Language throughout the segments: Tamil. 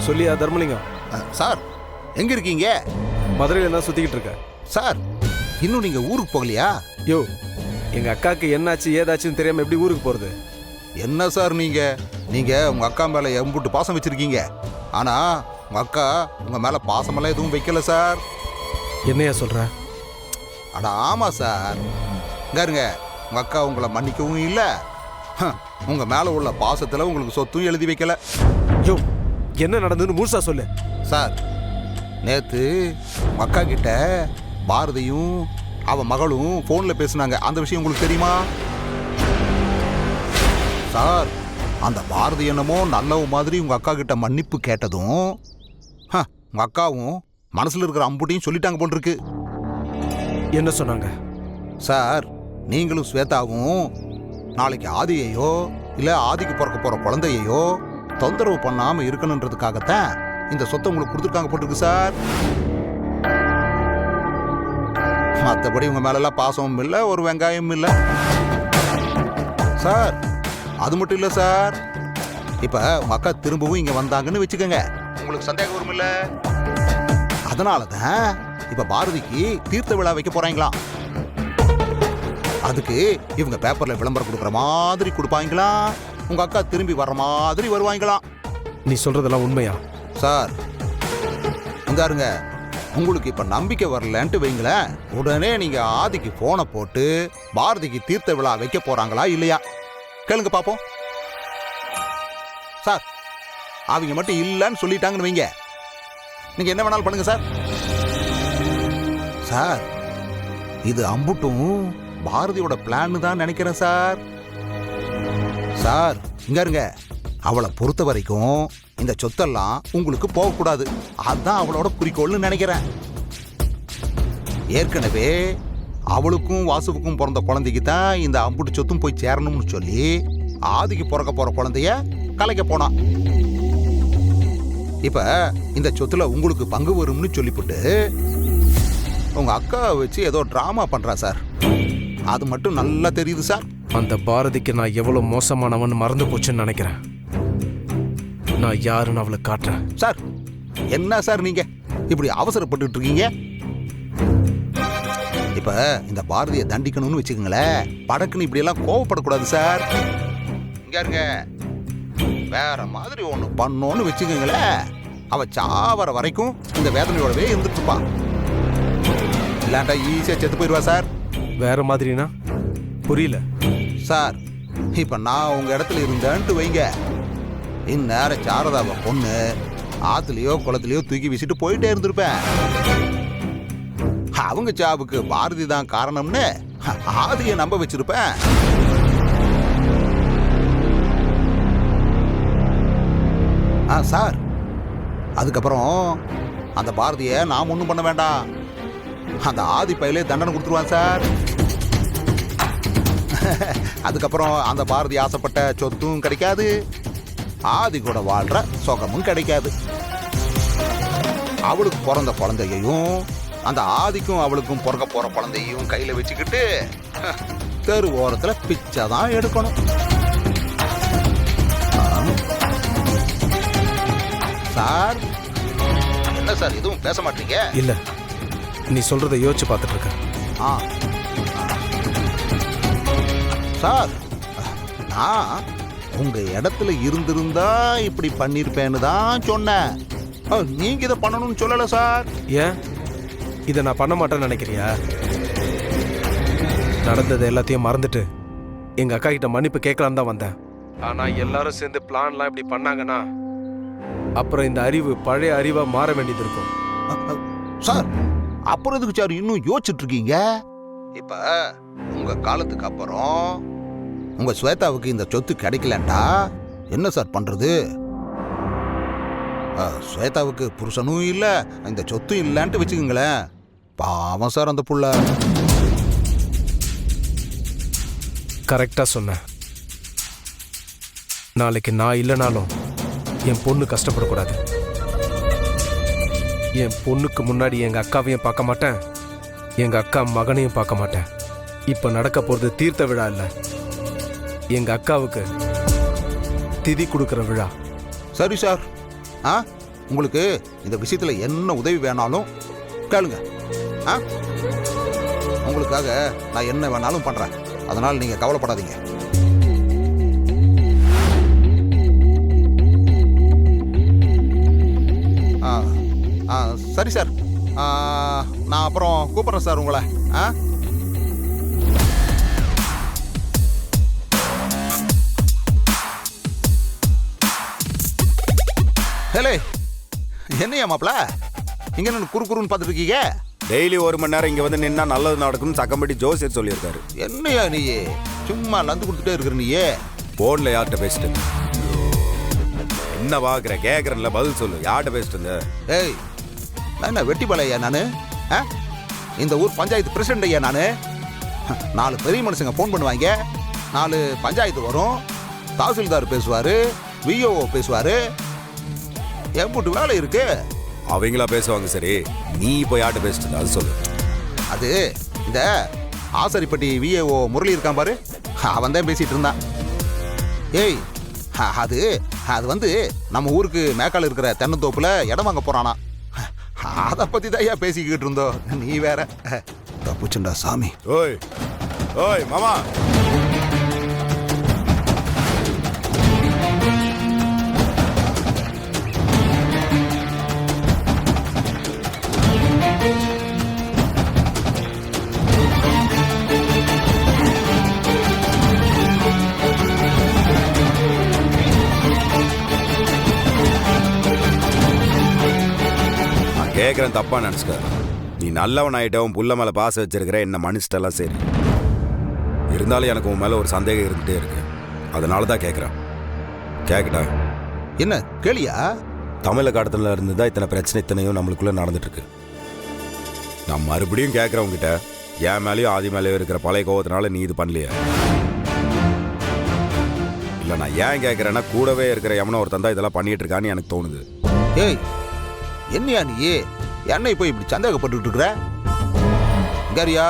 சொல்லியா தர்மலிங்கம்? சார் எங்க இருக்கீங்க? மதுரையில தான் சுத்திக்கிட்டு இருக்க. சார் இன்னும் நீங்க ஊருக்கு போகலையா? யோ, எங்க அக்காக்கு என்னாச்சு ஏதாச்சுன்னு தெரியாம எப்படி ஊருக்கு போறது? என்ன சார் நீங்க உங்க அக்கா மேல எம்புட்டு பாசம் வச்சிருக்கீங்க. ஆனா உங்க அக்கா உங்க மேல பாசமெல்லாம் எதுவும் வைக்கல சார். என்னையா சொல்ற? அட ஆமா சார். இருங்க, உங்க அக்கா உங்களை மன்னிக்கவும் இல்லை, உங்க மேல உள்ள பாசத்துல உங்களுக்கு சொத்தும் எழுதி வைக்கல. யோ, என்ன நடந்ததுன்னு முழுசா சொல்லு. சார் நேத்து உங்க அக்கா கிட்ட பாரதியும் அவ மகளும் போன்ல பேசினாங்க. அந்த விஷயம் உங்களுக்கு தெரியுமா? சார் அந்த பாரதி என்னமோ நல்லவ மாதிரி உங்க அக்கா கிட்ட மன்னிப்பு கேட்டதும் உங்க அக்காவும் மனசுல இருக்கிற அம்புட்டையும் சொல்லிட்டாங்க போல் இருக்கு. என்ன சொன்னாங்க? சார் நீங்களும் ஸ்வேதாவும் நாளைக்கு ஆதியையோ இல்ல ஆதிக்கு பிறக்க போற குழந்தையோ தொந்தரவு பண்ணாம இருக்கணுன்றதுக்காகத்தான் இந்த சொத்தை உங்களுக்கு கொடுத்துருக்காங்க போட்டிருக்கு சார். மற்றபடி உங்க மேலெல்லாம் பாசமும் இல்லை, ஒரு வெங்காயமும் இல்லை சார். அது மட்டும் இல்லை சார், இப்ப உங்க அக்கா திரும்பவும் இங்க வந்தாங்கன்னு வச்சுக்கோங்க, உங்களுக்கு சந்தேகம் வரும் இல்ல? அதனாலதான் இப்ப பாரதிக்கு தீர்த்த விழா வைக்க போறாங்களாம். அதுக்கு இவங்க பேப்பர்ல விளம்பரம் கொடுக்குற மாதிரி கொடுப்பாங்களா, உங்க அக்கா திரும்பி வர்ற மாதிரி வருவாங்களாம். நீ சொல்றதெல்லாம் உண்மையா? சார் இந்தாருங்க, உங்களுக்கு இப்ப நம்பிக்கை வரலன்ட்டு வைங்களேன், உடனே நீங்க ஆதிக்கு போனை போட்டு பாரதிக்கு தீர்த்த விழா வைக்க போறாங்களா இல்லையா கேளுங்க பாப்போம். சார் அவங்க மட்டும் இல்லைன்னு சொல்லிட்டாங்கன்னு வைங்க, நீங்க என்ன வேணாலும் பண்ணுங்க சார். சார் இது அம்புட்டும் பாரதியோட பிளான் தான் நினைக்கிறேன் சார். சார் இங்க இருங்க, அவளை பொறுத்த வரைக்கும் இந்த சொத்தெல்லாம் உங்களுக்கு போகக்கூடாது, அதுதான் அவளோட குறிக்கோள்னு நினைக்கிறேன். ஏற்கனவே அவளுக்கும் வாசுவுக்கும் பிறந்த குழந்தைக்கு தான் இந்த அம்புட்டு சொத்தும் போய் சேரணும்னு சொல்லி ஆதிக்கு பிறக்க போற குழந்தைய கலைக்க போனான். இப்ப இந்த சொத்துல உங்களுக்கு பங்கு வரும்னு சொல்லிவிட்டு உங்க அக்காவை வச்சு ஏதோ டிராமா பண்றா சார். அது மட்டும் நல்லா தெரியுது சார். அந்த பாரதிக்கு நான் எவ்வளவு மோசமானவன் மறந்து போச்சுன்னு நினைக்கிறேன். நான் யாருன்னு அவளை காட்டுறேன். சார் என்ன சார் நீங்க இப்படி அவசரப்பட்டு இருக்கீங்க? இப்ப இந்த பாரதியை தண்டிக்கணும்னு வச்சுக்கோங்களேன், படக்குன்னு இப்படி எல்லாம் கோவப்படக்கூடாது சார். இங்க இருங்க, வேற மாதிரி ஒண்ணு பண்ணோன்னு வச்சுக்கோங்களேன், அவ சாவர வரைக்கும் இந்த வேதனையோடவே இருந்துட்டு இருப்பா. இல்லாண்டா ஈஸியா செத்து போயிடுவா சார். வேற மாதிரினா புரியல சார். இப்ப நான் உங்க இடத்துல இருந்தேன்ட்டு வைங்க, இந்நேரம் சாரதாவை பொண்ணு ஆத்துலயோ குளத்துலயோ தூக்கி வீசிட்டு போயிட்டே இருந்திருப்பேன். அவங்க சாவுக்கு பாரதி தான் காரணம்னு ஆதியை நம்ப வச்சிருப்பேன். சார் அதுக்கப்புறம் அந்த பாரதியை நாம் ஒன்றும் பண்ண வேண்டாம், அந்த ஆதி பையிலே தண்டனை கொடுத்துருவான் சார். அதுக்கப்புறம் அந்த பாரதி ஆசைப்பட்ட சொத்தும் கிடைக்காது, ஆதி கூட வாழ்ற சுகமும் கிடைக்காது. அவளுக்கு பிறந்த குழந்தையையும் அந்த ஆதிக்கும் அவளுக்கும் பிறக்க போற குழந்தையும் கையில வச்சுக்கிட்டு தெரு ஓரத்துல பிச்சை தான் எடுக்கணும். சார் என்ன சார் எதுவும் பேச மாட்டீங்க? இல்ல, நீ சொல்றதை யோசிச்சு பார்த்துட்டு இருக்க. சார் நான் உங்க இடத்துல இருந்திருந்தா இப்படி பண்ணிருப்பேன்னு தான் சொன்னேன். நீங்க இதை பண்ணணும்னு சொல்லல சார். ஏன் இதை நான் பண்ண மாட்டேன்னு நினைக்கிறியா? நடந்தது எல்லாத்தையும் மறந்துட்டு எங்க அக்கா கிட்ட மன்னிப்பு கேட்கலான்னு தான் வந்தேன். ஆனா எல்லாரும் சேர்ந்து பிளான்லாம் இப்படி பண்ணாங்கன்னா அப்புறம் இந்த அறிவு பழைய அறிவா மாற வேண்டியது இருக்கும். சார் அப்புறம் எதுக்கு சார் இன்னும் யோசிச்சுட்டு இருக்கீங்க? இப்ப உங்க காலத்துக்கு அப்புறம் உங்க ஸ்வேதாவுக்கு இந்த சொத்து கிடைக்கலண்டா என்ன சார் பண்றது? ஸ்வேதாவுக்கு புருஷனும் இல்ல, இந்த சொத்தும் இல்லன்ட்டு வச்சுக்கோங்களேன். பாவம் சார் அந்த புள்ள. கரெக்டா சொன்ன. நாளைக்கு நான் இல்லைனாலும் என் பொண்ணு கஷ்டப்படக்கூடாது. என் பொண்ணுக்கு முன்னாடி எங்க அக்காவையும் பார்க்க மாட்டேன், எங்க அக்கா மகனையும் பார்க்க மாட்டேன். இப்ப நடக்க போறது தீர்த்த விழா இல்ல, எங்க அக்காவுக்கு திதி கொடுக்கிற விழா. சரி சார், உங்களுக்கு இந்த விஷயத்துல என்ன உதவி வேணாலும் கேளுங்க. ஆ? உங்களுக்காக நான் என்ன வேணாலும் பண்றேன். அதனால நீங்க கவலைப்படாதீங்க. சரி சார், நான் அப்புறம் கூப்பிட்றேன் சார் உங்களை. ஹலே, என்னையா மாப்பிள இங்க என்ன குறுக்குறுன்னு பார்த்துட்டு இருக்கீங்க? டெய்லி 1 மணி நேரம் இங்க வந்து நின்னா நல்லது நடக்கும்னு சக்கம்பட்டி ஜோசியர் சொல்லியிருக்காரு. என்னையா நீ சும்மா லந்து கொடுத்துட்டே இருக்கிற நீயே? போன்ல யார்கிட்ட பேசிட்டு என்ன பாக்குற? கேக்குறேன்ல, பதில் சொல்லு. யார்கிட்ட பேசிட்டு இருந்த? ஏய், நான் என்ன வெட்டி பாலையா நானு? இந்த ஊர் பஞ்சாயத்து பிரசிடண்ட் ஐயா நானு. 4 பெரிய மனுஷங்க ஃபோன் பண்ணுவாங்க, 4 பஞ்சாயத்து வரும், தாசில்தார் பேசுவாரு, விஓஓ பேசுவாரு, எம்புட்டு வேலை இருக்கு. அவங்களா பேசுவாங்க. சரி, நீ இப்போ யார்கிட்ட பேசிட்டு இருந்த அது சொல்லு. அது இந்த ஆசரிப்பட்டி விஏஓ முரளி இருக்கான் பாரு, அவன் தான் பேசிட்டு இருந்தான். ஏய், அது அது வந்து நம்ம ஊருக்கு மேக்கால இருக்கிற தென்னந்தோப்புல இடம் வாங்க போறானா, அதை பத்தி தான் ஐயா பேசிக்கிட்டு இருந்தோம். நீ வேற தப்புச்சுண்டா சாமி. ஓய் ஓய் மாமா, கேட்குறேன், தப்பா நினச்சிக்க. நீ நல்லவன் ஆகிட்டவன் புள்ள மேலே பாச வச்சிருக்கிற, என்ன மன்னிச்சிட்டெல்லாம் சரி. இருந்தாலும் எனக்கு உன் மேலே ஒரு சந்தேகம் இருந்துகிட்டே இருக்கு. அதனால தான் கேட்குறேன். கேட்கட்டா? என்ன கேளியா? தமிழகத்துல இருந்து தான் இத்தனை பிரச்சனை இத்தனையும் நம்மளுக்குள்ளே நடந்துட்டு இருக்கு. நான் மறுபடியும் கேட்குறவங்கிட்ட என் மேலேயும் ஆதி மேலேயும் இருக்கிற பழைய கோவத்தினால நீ இது பண்ணலையா? இல்லை, நான் ஏன் கேட்குறேன்னா கூடவே இருக்கிற எவனோ ஒருத்தன் தான் இதெல்லாம் பண்ணிட்டு இருக்கான்னு எனக்கு தோணுது. ஏய், என்னையா நீ என்னை போய் இப்படி சந்தேகப்பட்டு இருக்கிற? கரியா,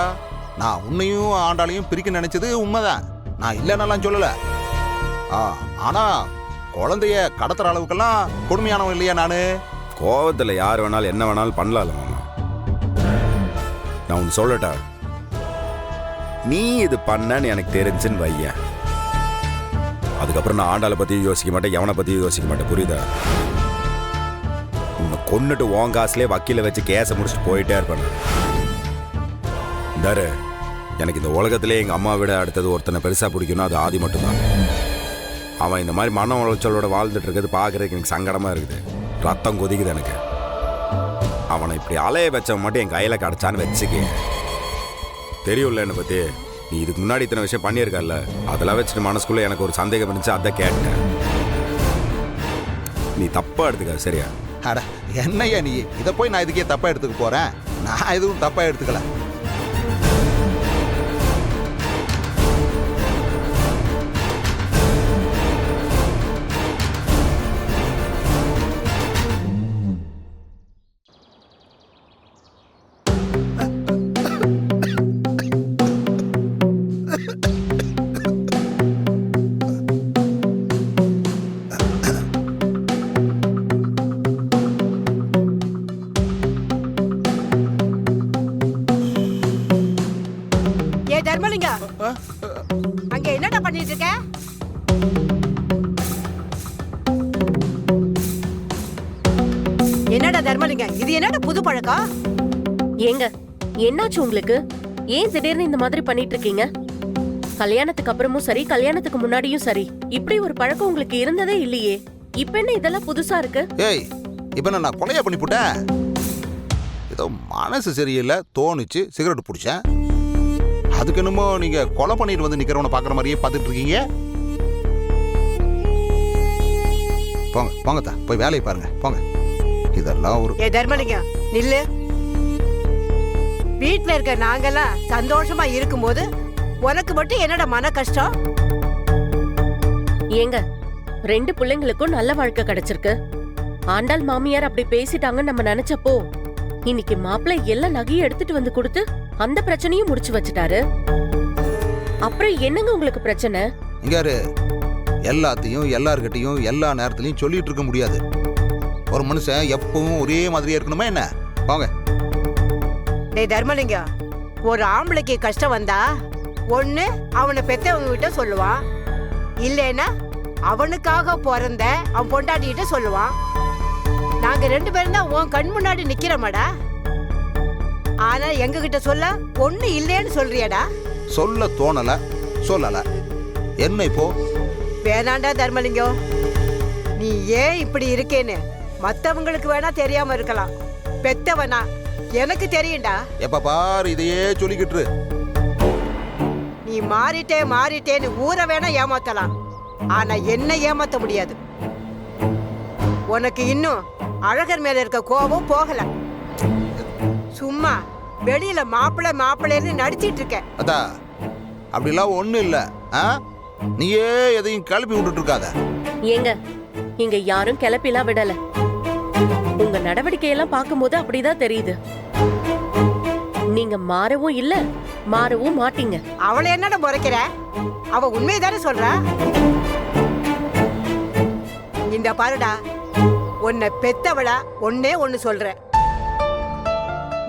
நான் உன்னையும் ஆண்டாளையும் பிரிக்க நினைச்சது உண்மைதான், நான் இல்லைன்னாலாம் சொல்லல. ஆனா குழந்தைய கடத்துற அளவுக்கெல்லாம் கொடுமையானவன் இல்லையா நானு? கோவத்தில் யார் வேணாலும் என்ன வேணாலும் பண்ணலாம்ல மாமா. நான் உன் சொல்லட்டா, நீ இது பண்ணன்னு எனக்கு தெரிஞ்சுன்னு வையன், அதுக்கப்புறம் நான் ஆண்டாளை பற்றியும் யோசிக்க மாட்டேன், எவனை பற்றியும் யோசிக்க மாட்டேன். புரியுதா? உன்னை கொன்னுட்டு உன் காசுலேயே வக்கீல வச்சு கேஸை முடிச்சுட்டு போயிட்டே இருப்பேன். இந்தாரு, எனக்கு இந்த உலகத்திலே எங்கள் அம்மா விட அடுத்தது ஒருத்தனை பெருசாக பிடிக்கும்னா அது ஆதி மட்டும்தான். அவன் இந்த மாதிரி மன உளைச்சலோட வாழ்ந்துட்டு இருக்கிறது பார்க்குறதுக்கு எனக்கு சங்கடமாக இருக்குது. ரத்தம் கொதிக்குது எனக்கு. அவனை இப்படி அலைய வச்சவன் மட்டும் என் கையில் கிடச்சான்னு வச்சுக்க. தெரியும்ல என்னை பற்றி, நீ இதுக்கு முன்னாடி இத்தனை விஷயம் பண்ணியிருக்கல, அதெல்லாம் வச்சுட்டு மனசுக்குள்ளே எனக்கு ஒரு சந்தேகம் இருந்துச்சு, அதை கேட்டேன். நீ தப்பாக எடுத்துக்க, சரியா? அட என்னையா நீ இதை போய் நான் இதுக்கே தப்பா எடுத்துக்க போறேன்? நான் எதுவும் தப்பா எடுத்துக்கல. தர்மலிங்க, அங்க என்னடா பண்ணிட்டு இருக்க? என்னடா தர்மலிங்க, இது என்னடா புது பழக்கம்? ஏங்க, என்னாச்சு உங்களுக்கு? ஏன் திடீர்னு இந்த மாதிரி பண்ணிட்டு இருக்கீங்க? கல்யாணத்துக்கு அப்புறமும் சரி, கல்யாணத்துக்கு முன்னாடியும் சரி, இப்படி ஒரு பழக்கம் உங்களுக்கு இருந்ததே இல்லையே. இப்ப என்ன இதெல்லாம் புதுசா இருக்கு? ஏய், இப்ப நான் கொலையா பண்ணி போட்டேன். ஏதோ மனசு சரியில்லை தோணுச்சு, சிகரெட் பிடிச்சேன். அதுக்கு என்னமோ நீங்க கொலை பண்ணிட்டு வந்து நிக்கிறவனை பாக்குற மாதிரியே பார்த்துட்டு இருக்கீங்க. போங்க போங்க, போய் வேலையை பாருங்க, போங்க. இதெல்லாம் ஒரு தர்மலிங்க நில்லு. வீட்டுல இருக்க நாங்கெல்லாம் சந்தோஷமா இருக்கும்போது உனக்கு மட்டும் என்னடா மன கஷ்டம்? ஏங்க, 2 பிள்ளைங்களுக்கும் நல்ல வாழ்க்கை கிடைச்சிருக்கு. ஆண்டாள் மாமியார் அப்படி பேசிட்டாங்கன்னு நம்ம நினைச்சப்போ, இன்னைக்கு மாப்பிள்ளை எல்லா நகையும் எடுத்துட்டு வந்து கொடுத்து அந்த பிரச்சனையும் முடிச்சு வச்சுட்டாரு. அப்புறம் என்னங்க உங்களுக்கு பிரச்சனை? இங்க எல்லாத்தையும் எல்லார்கிட்டையும் எல்லா நேரத்திலையும் சொல்லிட்டு இருக்க முடியாது. ஒரு மனுஷன் எப்பவும் ஒரே மாதிரியா இருக்கணுமா என்ன? வாங்க. டேய் தர்மலிங்கம், ஒரு ஆம்பளைக்கு கஷ்டம் வந்தா ஒண்ணு அவனை பெத்தவங்க கிட்ட சொல்லுவான், இல்லைன்னா அவனுக்காக பிறந்த அவன் பொண்டாட்டிகிட்ட சொல்லுவான். நாங்க 2 பேரும் தான் உன் கண் முன்னாடி நிக்கிறோமாடா. ஆனா எங்க கிட்ட சொல்ல ஒண்ணு இல்லைன்னு சொல்றியடா. சொல்ல தோணல, சொல்லல. என்ன இப்போ? வேணாண்டா தர்மலிங்கம், நீ ஏன் இப்படி இருக்கேன்னு மத்தவங்களுக்கு வேணா தெரியாம இருக்கலாம், பெத்தவனா எனக்கு தெரியும்டா. எப்ப பாரு இதையே சொல்லிக்கிட்டு இரு. நீ மாறிட்டேன்னு ஊரை வேணா ஏமாத்தலாம், ஆனா என்ன ஏமாத்த முடியாது. உனக்கு இன்னும் அழகர் மேல இருக்க கோபம் போகல. சும்மா வெளியில மாப்பிள்ளைன்னு நடிச்சிட்டு இருக்க. அதா அப்படிலாம் ஒண்ணும் இல்ல. நீயே எதையும் கிளப்பி விட்டுட்டு இருக்காத. ஏங்க, இங்க யாரும் கிளப்பிலாம் விடல. உங்க நடவடிக்கையெல்லாம் பார்க்கும்போது அப்படிதான் தெரியுது. நீங்க மாறவும் இல்ல, மாறவும் மாட்டீங்க. அவளை என்னடா முறைக்கிற? அவ உண்மைதானே சொல்றா. இந்த பாருடா, உன்னை பெத்தவளா ஒன்னே ஒன்னு சொல்றேன்.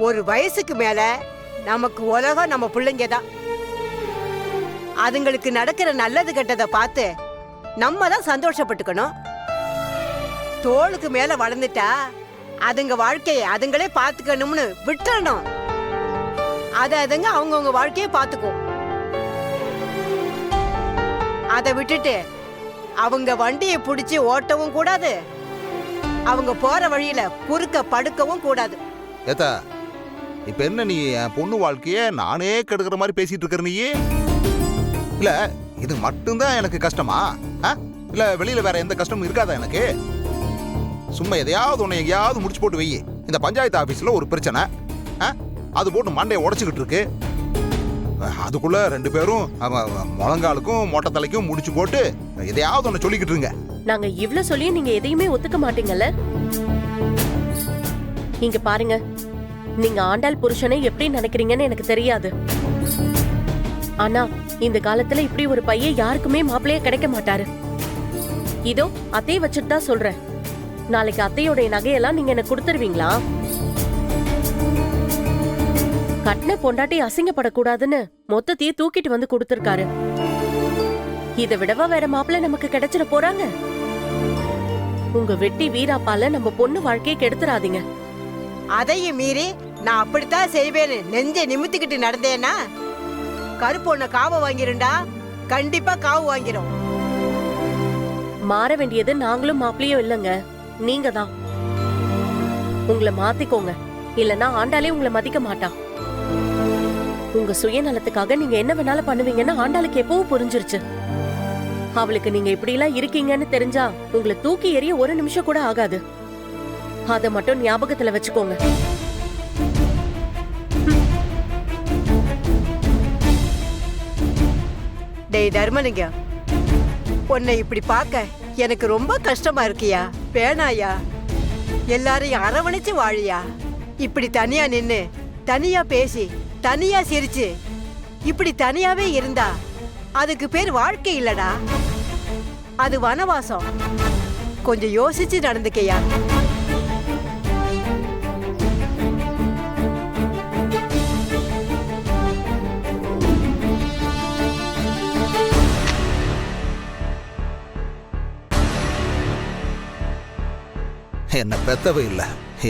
ஒரு வயசுக்கு மேல நமக்கு உலகம் நம்ம பிள்ளைங்க தான். அதுங்களுக்கு நடக்கிற நல்லது கெட்டதை பார்த்து நம்ம தான் சந்தோஷப்பட்டுக்கணும். தோளுக்கு மேல வளர்ந்துட்டா அதுங்க வாழ்க்கையை அதுங்களே பார்த்துக்கணும்னு விட்டுறணும். அதுங்க அவங்கவுங்க வாழ்க்கையை பார்த்துக்கும். அதை விட்டுட்டு அவங்க வண்டியை பிடிச்சி ஓட்டவும் கூடாது, அவங்க போற வழியில குறுக்க படுக்கவும் கூடாது. ஏத்தா, இப்ப என்ன நீ என் பொண்ணு வாழ்க்கைய நானே கெடுக்கிற மாதிரி பேசிட்டு இருக்கிற? நீ இல்ல இது மட்டும்தான் எனக்கு கஷ்டமா? இல்ல வெளியில வேற எந்த கஷ்டமும் இருக்காதா எனக்கு? சும்மா எதையாவது ஒண்ணு எங்கேயாவது முடிச்சு போட்டு வை. இந்த பஞ்சாயத்து ஆபீஸ்ல ஒரு பிரச்சனை, அது போட்டு மண்டையை உடைச்சுக்கிட்டு இருக்கு. அதுக்குள்ள 2 பேரும் முழங்காலுக்கும் மொட்டை தலைக்கும் முடிச்சு போட்டு எதையாவது ஒண்ணு சொல்லிக்கிட்டு இருங்க. நாங்க இவ்ளோ சொல்லியும் நீங்க எதையுமே ஒத்துக்க மாட்டீங்கல்ல? இங்க பாருங்க, நீங்க ஆண்டாள் புருஷனை எப்படி நினைக்கிறீங்கன்னு எனக்கு தெரியாது. ஆனா இந்த காலத்துல இப்படி ஒரு பையன் யாருக்குமே மாப்பிள்ளையே கிடைக்க மாட்டாரு. இதோ அத்தையை வச்சுட்டு தான் சொல்றேன். நாளைக்கு அத்தையோடைய நகையெல்லாம் நீங்க எனக்கு கொடுத்துருவீங்களா? கட்டின பொண்டாட்டி அசிங்கப்படக்கூடாதுன்னு மொத்தத்தையே தூக்கிட்டு வந்து கொடுத்திருக்காரு. இதை விடவா வேற மாப்பிள்ளை நமக்கு கிடைச்சிட போறாங்க? உங்க வெட்டி வீராப்பால நம்ம பொண்ணு வாழ்க்கையை கெடுத்துறாதீங்க. அதையும் மீறி நான் அப்படித்தான் செய்வேன்னு நெஞ்சை நிமித்திக்கிட்டு நடந்தேன்னா கருப்பு ஒண்ண காவை வாங்கிருண்டா, கண்டிப்பா காவு வாங்கிரும். மாற வேண்டியது நாங்களும் மாப்பிள்ளையும் இல்லைங்க, நீங்க தான். உங்களை மாத்திக்கோங்க, இல்லனா ஆண்டாளே உங்களை மதிக்க மாட்டா. உங்க சுயநலத்துக்காக நீங்க என்ன வேணாலும் பண்ணுவீங்கன்னு ஆண்டாளுக்கு எப்பவும் புரிஞ்சிருச்சு. அவளுக்கு நீங்க இப்படி எல்லாம் இருக்கீங்கன்னு தெரிஞ்சா உங்களை தூக்கி எறிய 1 நிமிஷம் கூட ஆகாது. அத மட்டும் ஞாபகத்துல வச்சுக்கோங்க. டேய் தர்மலிங்கம், உன்னை இப்படி பார்க்க எனக்கு ரொம்ப கஷ்டமா இருக்கியா? வேணாயா, எல்லாரையும் அரவணைச்சு வாழியா. இப்படி தனியா நின்னு தனியா பேசி தனியா சிரிச்சு இப்படி தனியாவே இருந்தா அதுக்கு பேர் வாழ்க்கை இல்லடா, அது வனவாசம். கொஞ்சம் யோசிச்சு நடந்துக்கையா. என்ன பெத்தவ இல்ல,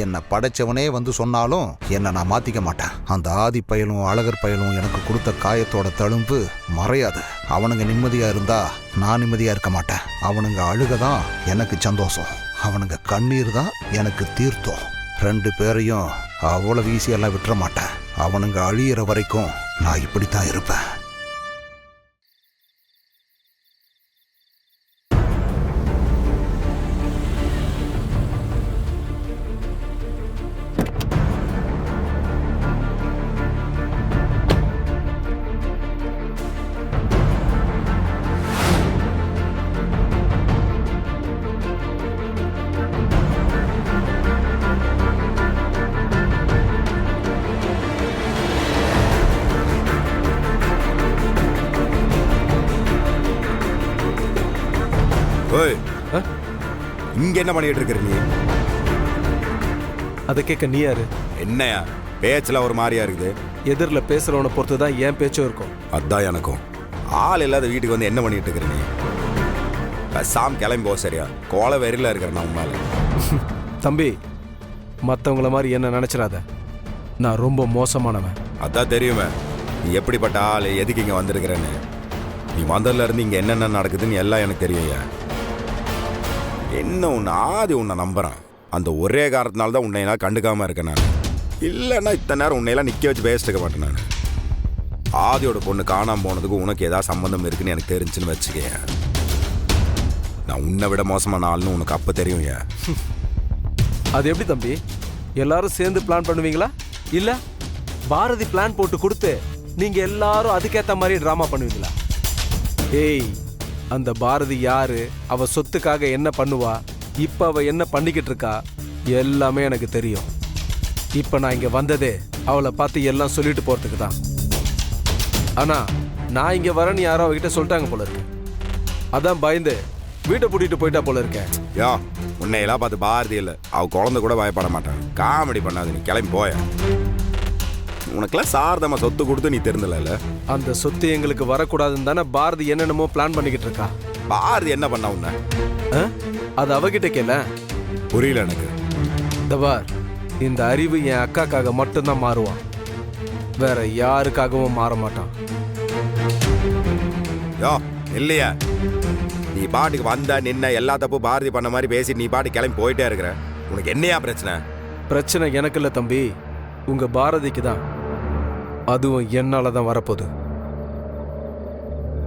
என்ன படைச்சவனே வந்து சொன்னாலும் என்ன நான் மாத்திக்க மாட்டேன். அந்த ஆதி பயலும் அழகர் பயலும் எனக்கு கொடுத்த காயத்தோட தழும்பு மறையாது. அவனுங்க நிம்மதியா இருந்தா நான் நிம்மதியா இருக்க மாட்டேன். அவனுங்க அழுகதான் எனக்கு சந்தோஷம், அவனுங்க கண்ணீர் தான் எனக்கு தீர்த்தம். 2 பேரையும் அவ்வளவு ஈஸியெல்லாம் விட்டுற மாட்டேன். அவனுங்க அழியிற வரைக்கும் நான் இப்படித்தான் இருப்பேன். ஓய், இங்க என்ன பண்ணிட்டு இருக்கிற நீ? அதை கேட்க நீ யாரு? என்னையா பேச்சுல ஒரு மாதிரியா இருக்குது? எதிரில் பேசுறவனை பொறுத்து தான் என் பேச்சும் இருக்கும். அதான் எனக்கும். ஆள் இல்லாத வீட்டுக்கு வந்து என்ன பண்ணிட்டு இருக்கிற நீ? சாம் கிளம்பி போ. சரியா கோல வெறியில இருக்கிற நான் உன்னால. தம்பி, மற்றவங்கள மாதிரி என்ன நினைச்சிடாத. நான் ரொம்ப மோசமானவன். அதான் தெரியுமே நீ எப்படிப்பட்ட ஆள், எதுக்கு இங்கே வந்திருக்கிறேன்னு. நீ வந்ததுல இருந்து இங்கே என்னென்ன நடக்குதுன்னு எல்லாம் எனக்கு தெரியும்யா. என்ன உன்னை ஆதி உன்னை நம்புறான். அந்த ஒரே காரணத்தினால தான் உன்னை நான் கண்டுக்காம இருக்கேன் நான். இல்லைன்னா இத்தனை நேரம் உன்னையெல்லாம் நிற்க வச்சு பேசிட்டு மாட்டேன் நான். ஆதியோட பொண்ணு காணாமல் போனதுக்கு உனக்கு ஏதாவது சம்மந்தம் இருக்குன்னு எனக்கு தெரிஞ்சுன்னு வச்சுக்கேன். நான் உன்னை விட மோசமான ஆள்னு உனக்கு அப்போ தெரியும். ஏன் அது எப்படி தம்பி? எல்லாரும் சேர்ந்து பிளான் பண்ணுவீங்களா? இல்ல பாரதி பிளான் போட்டு கொடுத்து நீங்க எல்லாரும் அதுக்கேத்த மாதிரி டிராமா பண்ணுவீங்களா? ஏய், அந்த பாரதி யாரு, அவ சொத்துக்காக என்ன பண்ணுவா, இப்ப அவ என்ன பண்ணிக்கிட்டு இருக்கா, எல்லாமே எனக்கு தெரியும். இப்ப நான் இங்க வந்ததே அவளை பார்த்து எல்லாம் சொல்லிட்டு போறதுக்கு தான். ஆனா நான் இங்க வரேன்னு யாரோ அவகிட்ட சொல்லிட்டாங்க போல இருக்கு. அதான் பயந்து வீட்டை பூட்டிட்டு போயிட்டா போல இருக்கேன். யா உன்னையெல்லாம் பார்த்து பாரதி இல்லை, அவ குழந்தை கூட பயப்பட மாட்டான். காமெடி பண்ணாது, நீ கிளம்பி போய. உனக்கெல்லாம் சாரதமா சொத்து கொடுத்து நீ தெரிந்தல. அந்த சொத்து எங்களுக்கு வரக்கூடாதுன்னு தானே பாரதி என்னென்னமோ பிளான் பண்ணிக்கிட்டு இருக்கா. பாரதி என்ன பண்ண உன்ன? அது அவகிட்ட கேள. புரியல எனக்கு. தபார், இந்த அறிவு என் அக்காக்காக மட்டும்தான் மாறுவான், வேற யாருக்காகவும் மாற மாட்டான். யோ இல்லையா, நீ பாட்டுக்கு வந்த நின்ன எல்லா தப்பு பாரதி பண்ண மாதிரி பேசி நீ பாட்டு கிளம்பி போயிட்டே இருக்கிற. உனக்கு என்னையா பிரச்சனை? பிரச்சனை எனக்கு இல்லை தம்பி, உங்க பாரதிக்கு தான். அதுவும் என்னால தான் வரப்போகுது.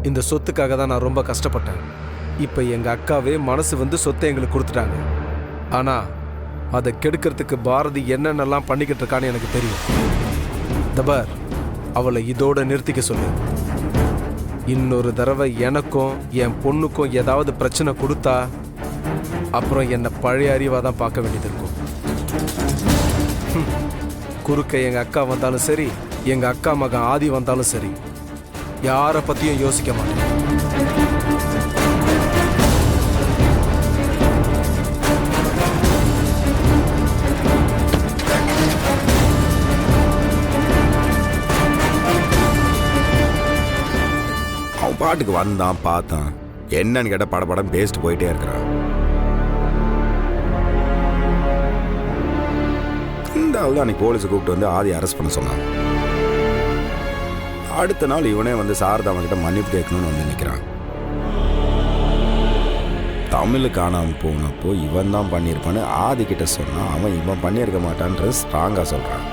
இந்த சொத்துக்காக தான் நான் ரொம்ப கஷ்டப்பட்டேன். இப்ப எங்க அக்காவே மனசு வந்து சொத்தை எங்களுக்கு கொடுத்துட்டாங்க. ஆனா அதை கெடுக்கிறதுக்கு பாரதி என்னென்னலாம் பண்ணிக்கிட்டு இருக்கான்னு எனக்கு தெரியும். தபார், அவளை இதோட நிறுத்திக்க சொல்லு. இன்னொரு தடவை எனக்கும் என் பொண்ணுக்கும் ஏதாவது பிரச்சனை கொடுத்தா அப்புறம் என்னை பழைய அறிவாக தான் பார்க்க வேண்டியது இருக்கும். குறுக்க எங்க அக்கா வந்தாலும் சரி, எங்க அக்கா மகன் ஆதி வந்தாலும் சரி, யாரை பத்தியும் யோசிக்க மாட்டேன். அவன் பாட்டுக்கு வந்தான், பார்த்தான், என்னன்னு கேட்ட படப்படம் பேசிட்டு போயிட்டே இருக்கிறான். இந்த ஆள் தான் அன்னைக்கு போலீஸை கூப்பிட்டு வந்து ஆதி அரெஸ்ட் பண்ண சொன்னான். அடுத்த நாள் இவனே வந்து சாரதா அவன்கிட்ட மன்னிப்பு கேட்கணும்னு வந்து நிற்கிறான். தமிழ் காணாமல் போனப்போ இவன் தான் பண்ணியிருப்பான்னு ஆதி கிட்ட சொன்னான். அவன் இவன் பண்ணியிருக்க மாட்டான்றது ஸ்ட்ராங்காக சொல்கிறான்.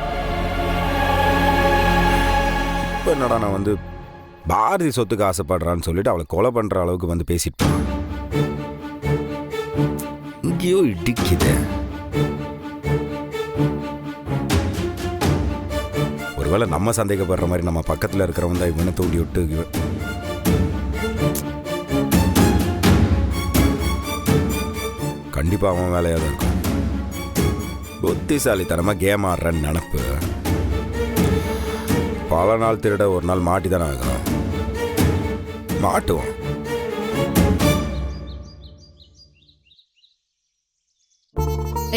இப்போ என்னடா நான் வந்து பாரதி சொத்துக்கு ஆசைப்படுறான்னு சொல்லிட்டு அவளை கொலை பண்ணுற அளவுக்கு வந்து பேசிட்டு போனான். இங்கேயோ இடிக்குது. ஒருவேளை நம்ம சந்தேகப்படுற மாதிரி நம்ம பக்கத்தில் இருக்கிறவங்க தான் இவனை தூண்டி விட்டு கண்டிப்பாக அவன் வேலையாக தான் இருக்கும். புத்திசாலித்தனமாக கேம் ஆடுறன்னு நினப்பு. பல நாள் திருட ஒரு நாள் மாட்டி தானே ஆகணும். மாட்டுவோம்.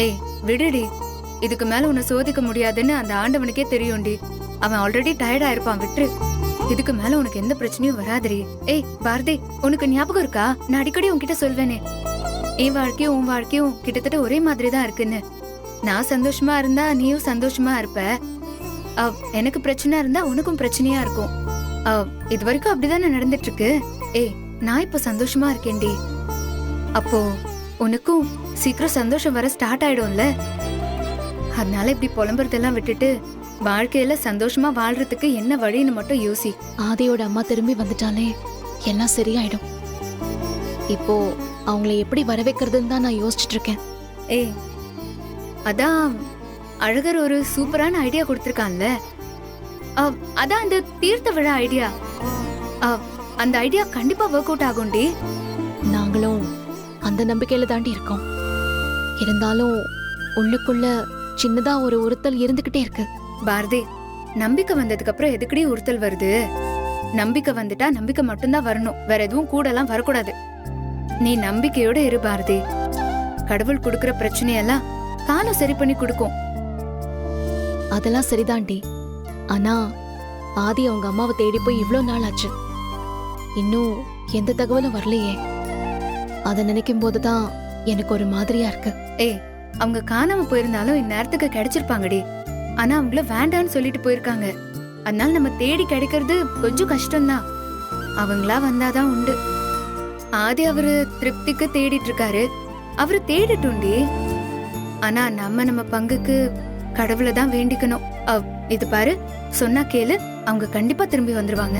ஏய் விடுடி, இதுக்கு மேல உன்னை சோதிக்க முடியாதுன்னு அந்த ஆண்டவனுக்கே தெரியும்டி. அவன் ஆல்ரெடி டயர்டா இருப்பான், விட்டுரு. இதுக்கு மேல உனக்கு எந்த பிரச்சனையும் வராதுடி. ஏய் பாரதி, உனக்கு ஞாபகம் இருக்கா நான் அடிக்கடி உன்கிட்ட சொல்வேனே, என் வாழ்க்கையும் உன் வாழ்க்கையும் கிட்டத்தட்ட ஒரே மாதிரி தான் இருக்குன்னு. நான் சந்தோஷமா இருந்தா நீயும் சந்தோஷமா இருப்ப, எனக்கு பிரச்சனை இருந்தா உனக்கும் பிரச்சனையா இருக்கும். இது வரைக்கும் அப்படிதானே நடந்துட்டு இருக்கு. ஏய் நான் இப்ப சந்தோஷமா இருக்கேன்டி. அப்போ உனக்கும் சீக்கிரம் சந்தோஷம் வர ஸ்டார்ட் ஆயிடும்ல. அதனால இப்படி புலம்புறதெல்லாம் விட்டுட்டு வாழ்க்கையில சந்தோஷமா வாழ்றதுக்கு என்ன வழின்னு மட்டும் யோசி. ஆதியோட அம்மா திரும்பி வந்துட்டாலே எல்லாம் சரியாயிடும். இப்போ அவங்கள எப்படி வர வைக்கிறதுன்னு தான் நான் யோசிச்சுட்டு இருக்கேன். ஏய் அதான் அழகர் ஒரு சூப்பரான ஐடியா கொடுத்திருக்கான்ல, அதான் அந்த தீர்த்த விழா ஐடியா. அந்த ஐடியா கண்டிப்பா ஒர்க் அவுட் ஆகும்டி. நாங்களும் அந்த நம்பிக்கையில தாண்டி இருக்கோம். இருந்தாலும் உள்ளுக்குள்ள சின்னதா ஒரு உறுத்தல் இருந்துகிட்டே இருக்கு. பாரதி, நம்பிக்கை வந்ததுக்கு அப்புறம் எதுக்கடி உறுத்தல் வருது? நம்பிக்கை வந்துட்டா நம்பிக்கை மட்டும்தான் வரணும், வேற எதுவும் கூடலாம் வரக்கூடாது. நீ நம்பிக்கையோட இரு பாரதி. கடவுள் கொடுக்கற பிரச்சனையெல்லாம் காலம் சரி பண்ணி கொடுக்கும். அதெல்லாம் சரிதான்டி. ஆனா ஆதி அவங்க அம்மாவை தேடி போய் இவ்ளோ நாள் ஆச்சு, இன்னும் எந்த தகவலும் வரலையே. அதை நினைக்கும் போதுதான் எனக்கு ஒரு மாதிரியா இருக்கு. ஏய், அவங்க காணாம போயிருந்தாலும் இந்நேரத்துக்கு கிடைச்சிருப்பாங்கடி. ஆனா அவங்கள வேண்டான்னு சொல்லிட்டு போயிருக்காங்க. அதனால நம்ம தேடி கிடைக்கிறது கொஞ்சம் கஷ்டம்தான். அவங்களா வந்தாதான் உண்டு. ஆதி அவரு திருப்திக்கு தேடிட்டு இருக்காரு, அவரு தேடிட்டுண்டி. ஆனா நம்ம பங்குக்கு கடவுளை தான் வேண்டிக்கணும். இது பாரு, சொன்னா கேளு, அவங்க கண்டிப்பா திரும்பி வந்துருவாங்க.